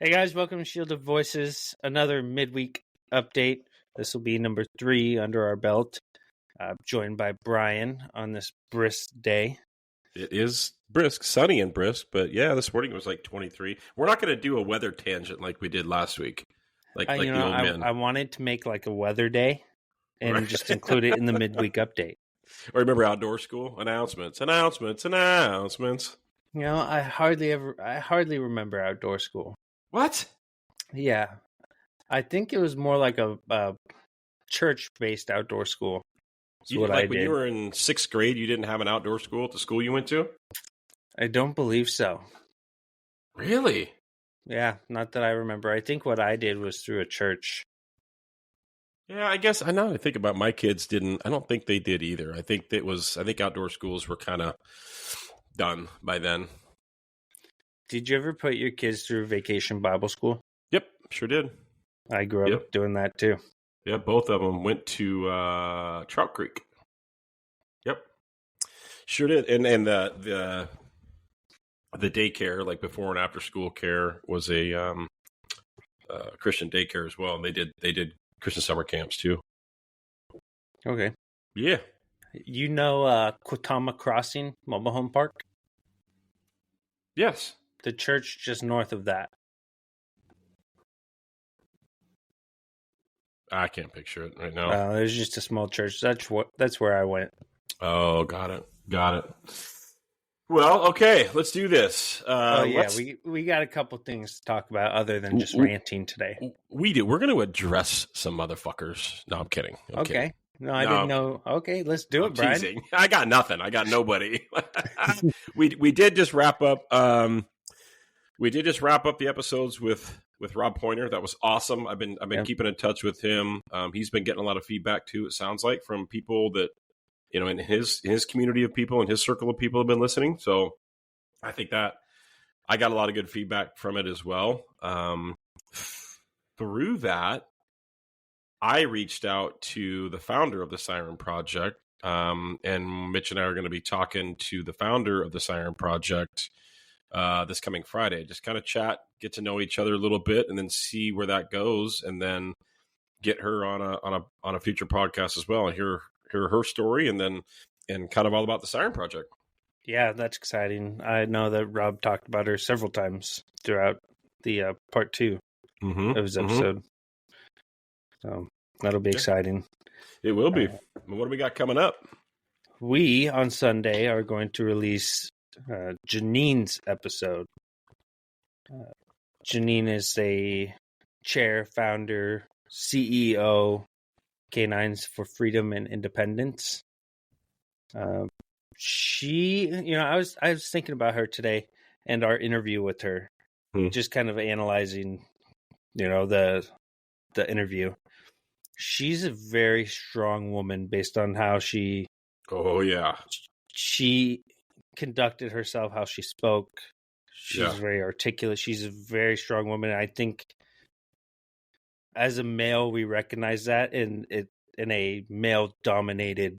Hey guys, welcome to Shield of Voices, another midweek update. This will be number 3 under our belt. Joined by Brian on this brisk day. It is brisk, sunny and brisk, but yeah, this morning it was like 23. We're not going to do a weather tangent like we did last week, like the old man. I wanted to make like a weather day and just include it in the midweek update. Or remember outdoor school announcements. You know, I hardly remember outdoor school. What? Yeah, I think it was more like a church-based outdoor school. When you were in 6th grade, you didn't have an outdoor school at the school you went to? I don't believe so. Really? Yeah, not that I remember. I think what I did was through a church. Yeah, I guess I know. I think about my kids didn't. I don't think they did either. I think outdoor schools were kind of done by then. Did you ever put your kids through vacation Bible school? Yep, sure did. I grew up doing that too. Yeah, both of them went to Trout Creek. Yep, sure did. And the daycare, like before and after school care, was a Christian daycare as well. And they did Christian summer camps too. Okay. Yeah. You know Quotama Crossing Mobile Home Park? Yes. The church just north of that. I can't picture it right now. There's just a small church. That's where I went. Oh, got it. Well, okay, let's do this. We got a couple things to talk about other than just ranting today. We do. We're going to address some motherfuckers. No, I'm kidding. Okay. No, I didn't know. Okay, let's do it, Brian. Teasing. I got nothing. I got nobody. We did just wrap up. The episodes with Rob Pointer. That was awesome. I've been keeping in touch with him. He's been getting a lot of feedback too. It sounds like from people that in his community of people and his circle of people have been listening. So I think that I got a lot of good feedback from it as well. Through that, I reached out to the founder of the Siren Project, and Mitch and I are going to be talking to the founder of the Siren Project this coming Friday. Just kind of chat, get to know each other a little bit, and then see where that goes, and then get her on a future podcast as well, and hear her story, and kind of all about the Siren Project. Yeah, that's exciting. I know that Rob talked about her several times throughout the part 2 of his episode. So that'll be exciting. It will be. What do we got coming up? We, on Sunday, are going to release Janeen's episode. Janeen is a chair, founder, CEO, K9's for Freedom and Independence. She, I was thinking about her today and our interview with her, just kind of analyzing, the interview. She's a very strong woman based on how she. Oh yeah. She conducted herself, how she spoke. She's very articulate. She's a very strong woman. I think as a male, we recognize that in a male-dominated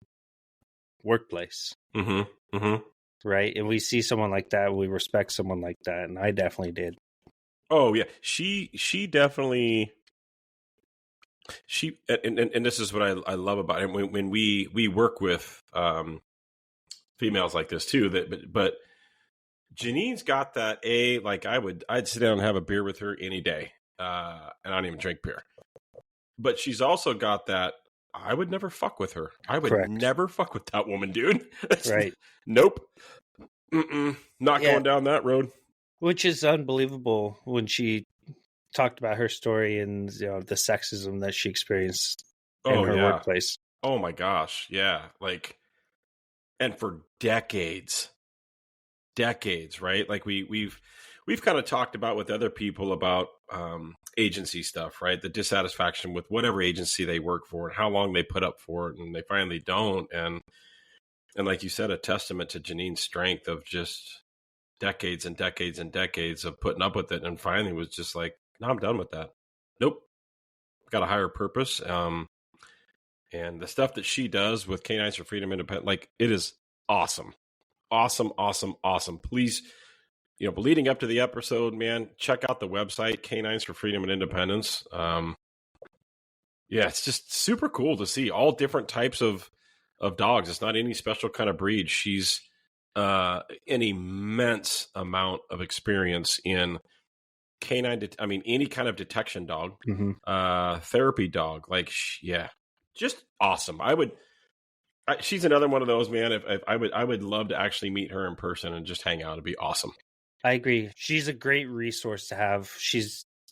workplace. Right? And we see someone like that, we respect someone like that, and I definitely did. Oh yeah. She definitely and this is what I love about it. When we work with females like this too, but Janeen's got that I'd sit down and have a beer with her any day, and I don't even drink beer. But she's also got that I would never fuck with her. I would never fuck with that woman, dude. Right? Nope. Not going down that road. Which is unbelievable when she talked about her story and the sexism that she experienced in her workplace. Oh my gosh, yeah, and for decades, right? Like we've kind of talked about with other people about agency stuff, right? The dissatisfaction with whatever agency they work for and how long they put up for it, and they finally don't. And like you said, a testament to Janeen's strength of just decades and decades and decades of putting up with it, and finally was just like, no, I'm done with that. Nope. Got a higher purpose. And the stuff that she does with K9's for Freedom Independent, it is awesome. Awesome. Please but leading up to the episode, man, check out the website, K9's for Freedom and Independence. It's just super cool to see all different types of dogs. It's not any special kind of breed. She's an immense amount of experience in canine. Any kind of detection dog, therapy dog. Just awesome. She's another one of those, man. If I would love to actually meet her in person and just hang out. It'd be awesome. I agree. She's a great resource to have.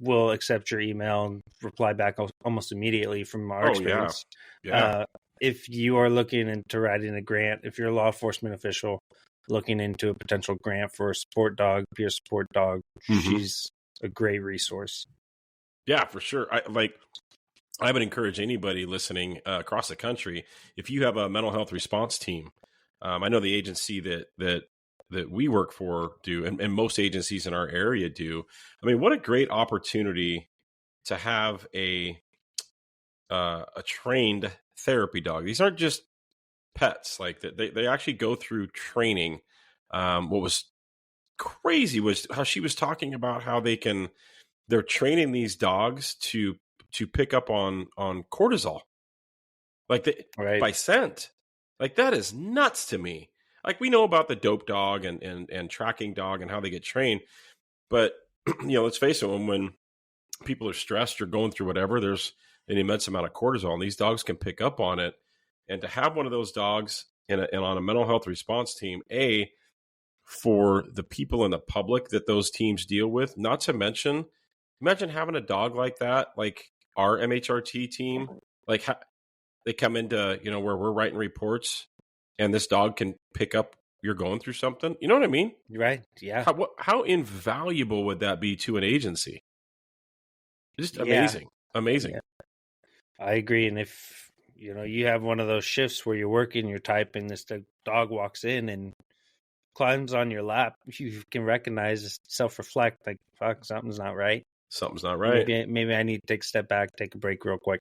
Will accept your email and reply back almost immediately from our experience. Yeah. If you are looking into writing a grant, if you're a law enforcement official looking into a potential grant for a support dog, peer support dog, she's a great resource. Yeah, for sure. I would encourage anybody listening across the country, if you have a mental health response team, I know the agency that we work for do, and most agencies in our area do. What a great opportunity to have a trained therapy dog. These aren't just pets. They actually go through training. What was crazy was how she was talking about how they're training these dogs to pick up on cortisol, by scent. That is nuts to me. We know about the dope dog and tracking dog and how they get trained, but let's face it, when people are stressed or going through whatever, there's an immense amount of cortisol, and these dogs can pick up on it. And to have one of those dogs and on a mental health response team, for the people in the public that those teams deal with, not to mention, imagine having a dog like that, like our MHRT team, they come into, where we're writing reports and this dog can pick up you're going through something. You know what I mean? Right. Yeah. How invaluable would that be to an agency? Just amazing. Yeah. Amazing. Yeah. I agree. And if, you have one of those shifts where you're working, you're typing, this dog walks in and climbs on your lap, you can recognize, self-reflect, fuck, something's not right. Something's not right. Maybe I need to take a step back, take a break real quick.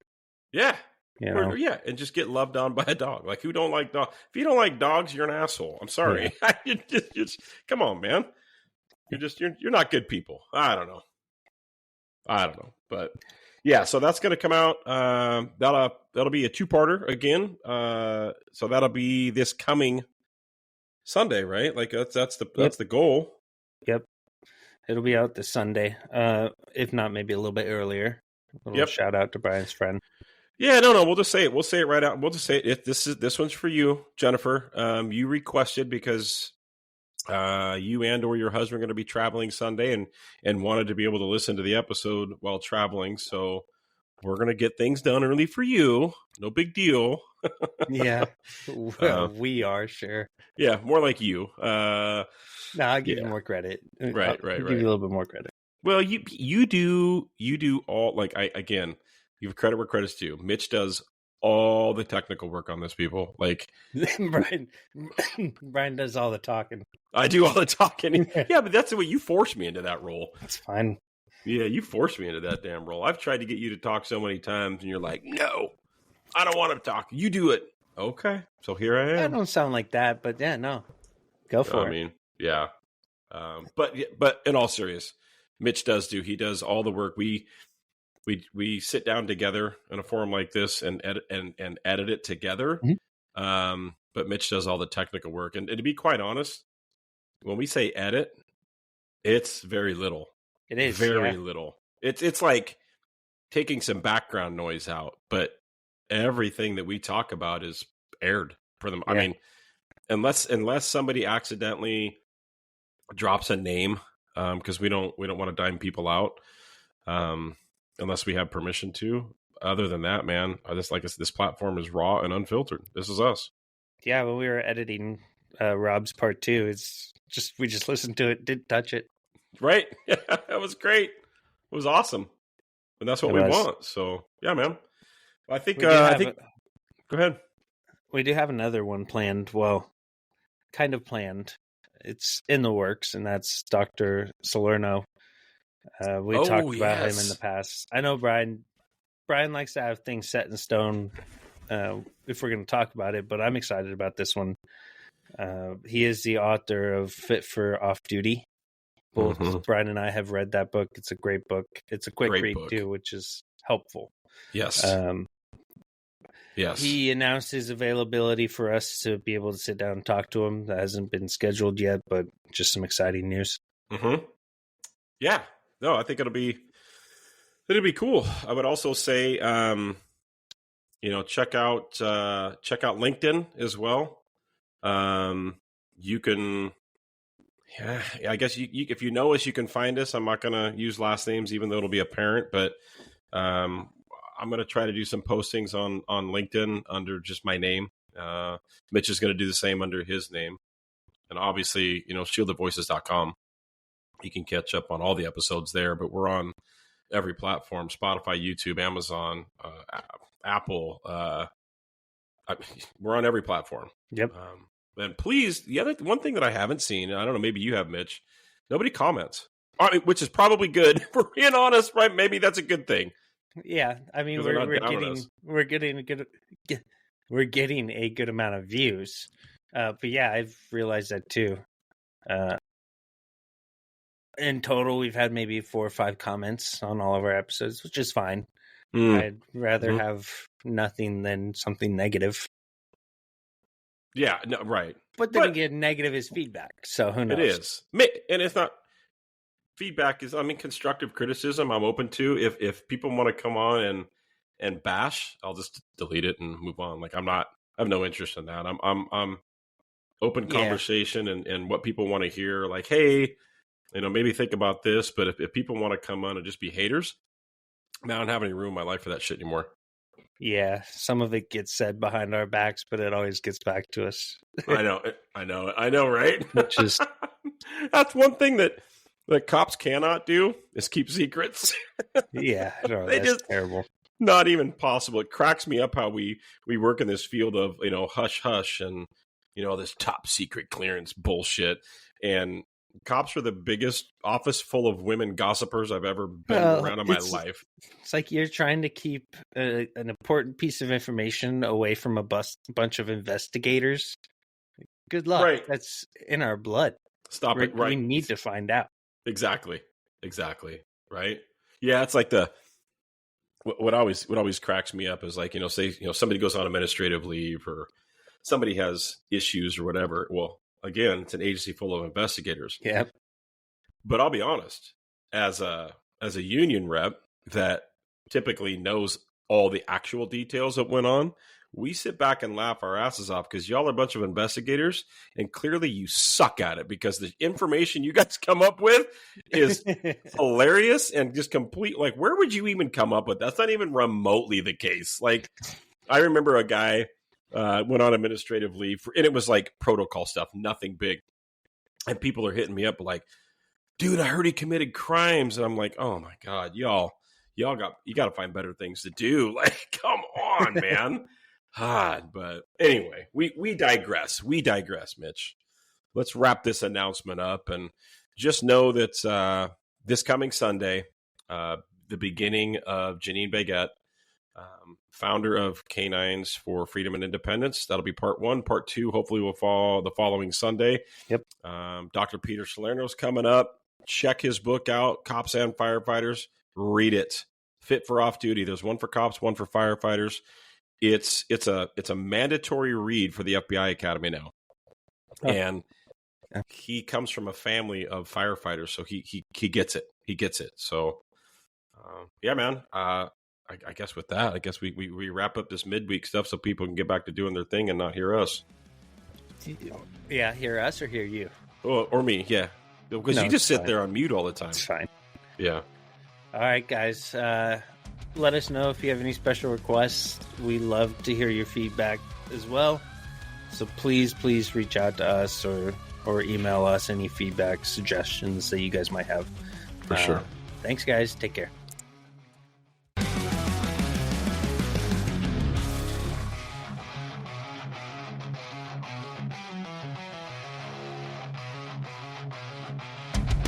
Yeah. And just get loved on by a dog. Who don't like dogs? If you don't like dogs, you're an asshole. I'm sorry. Yeah. just come on, man. You're not good people. I don't know. But yeah, so that's going to come out. That'll be a 2-parter again. So that'll be this coming Sunday, right? That's the goal. Yep. It'll be out this Sunday. If not, maybe a little bit earlier. A little shout out to Brian's friend. Yeah, no. We'll just say it. We'll say it right out. We'll just say it. This one's for you, Jennifer. You requested because you and or your husband are going to be traveling Sunday and wanted to be able to listen to the episode while traveling. So we're going to get things done early for you. No big deal. Yeah, well, we are, sure. Yeah, more like you. No, I'll give you more credit. Right. Give you a little bit more credit. Well, you do all, again, you have credit where credit's due. Mitch does all the technical work on this, people. Brian does all the talking. I do all the talking. Yeah, but that's the way you forced me into that role. That's fine. Yeah, you forced me into that damn role. I've tried to get you to talk so many times, and you're like, no, I don't want to talk. You do it. Okay, so here I am. I don't sound like that, but yeah, no. Go for it. Yeah. But in all seriousness, Mitch he does all the work. We sit down together in a forum like this and edit it together. Mm-hmm. But Mitch does all the technical work. And to be quite honest, when we say edit, it's very little. It is very little. It's like taking some background noise out, but everything that we talk about is aired for them. Yeah. I mean, unless somebody accidentally drops a name, because we don't want to dime people out, unless we have permission to. Other than that, man, this platform is raw and unfiltered. This is us. Yeah, when we were editing Rob's part 2, we just listened to it, didn't touch it. Right? Yeah, that was great. It was awesome, and that's what we want. So yeah, man. I think. Go ahead. We do have another one planned. Well, kind of planned. It's in the works, and that's Dr. Salerno. We talked about him in the past. I know Brian likes to have things set in stone if we're going to talk about it, but I'm excited about this one. He is the author of Fit for Off Duty, Both Brian and I have read that book. It's a great book. It's a quick read too, which is helpful. Yes. Yes. He announced his availability for us to be able to sit down and talk to him. That hasn't been scheduled yet, but just some exciting news. Yeah. No, I think it'll be cool. I would also say, check out LinkedIn as well. You can, I guess you if you know us, you can find us. I'm not going to use last names, even though it'll be apparent, but, I'm going to try to do some postings on LinkedIn under just my name. Mitch is going to do the same under his name. And obviously, shieldedvoices.com. You can catch up on all the episodes there, but we're on every platform: Spotify, YouTube, Amazon, Apple. We're on every platform. Yep. And please, the other one thing that I haven't seen, and I don't know, maybe you have, Mitch, nobody comments. Which is probably good. If we're being honest, right? Maybe that's a good thing. Yeah, I mean, we're getting a good amount of views, but yeah, I've realized that too. In total, we've had maybe 4 or 5 comments on all of our episodes, which is fine. I'd rather have nothing than something negative. Yeah, no, right. But then again, negative is feedback, so who knows? It is, and it's not. Feedback is, constructive criticism I'm open to. If people want to come on and bash, I'll just delete it and move on. Like I have no interest in that. I'm open conversation and what people want to hear. Like, hey, maybe think about this. But if people want to come on and just be haters, man, I don't have any room in my life for that shit anymore. Yeah, some of it gets said behind our backs, but it always gets back to us. I know, right? Which is that's one thing that cops cannot do is keep secrets. Yeah, no, that's just terrible. Not even possible. It cracks me up how we work in this field of hush hush and this top secret clearance bullshit. And cops are the biggest office full of women gossipers I've ever been around in my life. It's like you're trying to keep an important piece of information away from a bunch of investigators. Good luck. Right. That's in our blood. Stop it. Right. We need to find out. Exactly. Right. Yeah. It's like what always cracks me up is like, say, somebody goes on administrative leave or somebody has issues or whatever. Well, again, it's an agency full of investigators. Yeah. But I'll be honest, as a union rep that typically knows all the actual details that went on, we sit back and laugh our asses off because y'all are a bunch of investigators and clearly you suck at it because the information you guys come up with is hilarious and just complete. Like, where would you even come up with? That's not even remotely the case. Like, I remember a guy went on administrative leave and it was like protocol stuff, nothing big. And people are hitting me up like, dude, I heard he committed crimes. And I'm like, oh my God, you got to find better things to do. Like, come on, man. But anyway, we digress. Mitch. Let's wrap this announcement up and just know that this coming Sunday, the beginning of Janeen Bagette, founder of K9's for Freedom and Independence. That'll be part 1. Part 2 hopefully will fall the following Sunday. Yep. Dr. Peter Salerno's coming up. Check his book out, Cops and Firefighters. Read it. Fit for off duty. There's one for cops, one for firefighters. It's a mandatory read for the FBI Academy now. Oh. And he comes from a family of firefighters, so he gets it. He gets it. So, yeah, man. I guess with that, we wrap up this midweek stuff so people can get back to doing their thing and not hear us. Yeah, hear us or hear you? Or me, yeah. Because you just sit there on mute all the time. It's fine. Yeah. All right, guys. Let us know if you have any special requests. We love to hear your feedback as well. So please reach out to us or email us any feedback, suggestions that you guys might have. For sure. Thanks, guys. Take care.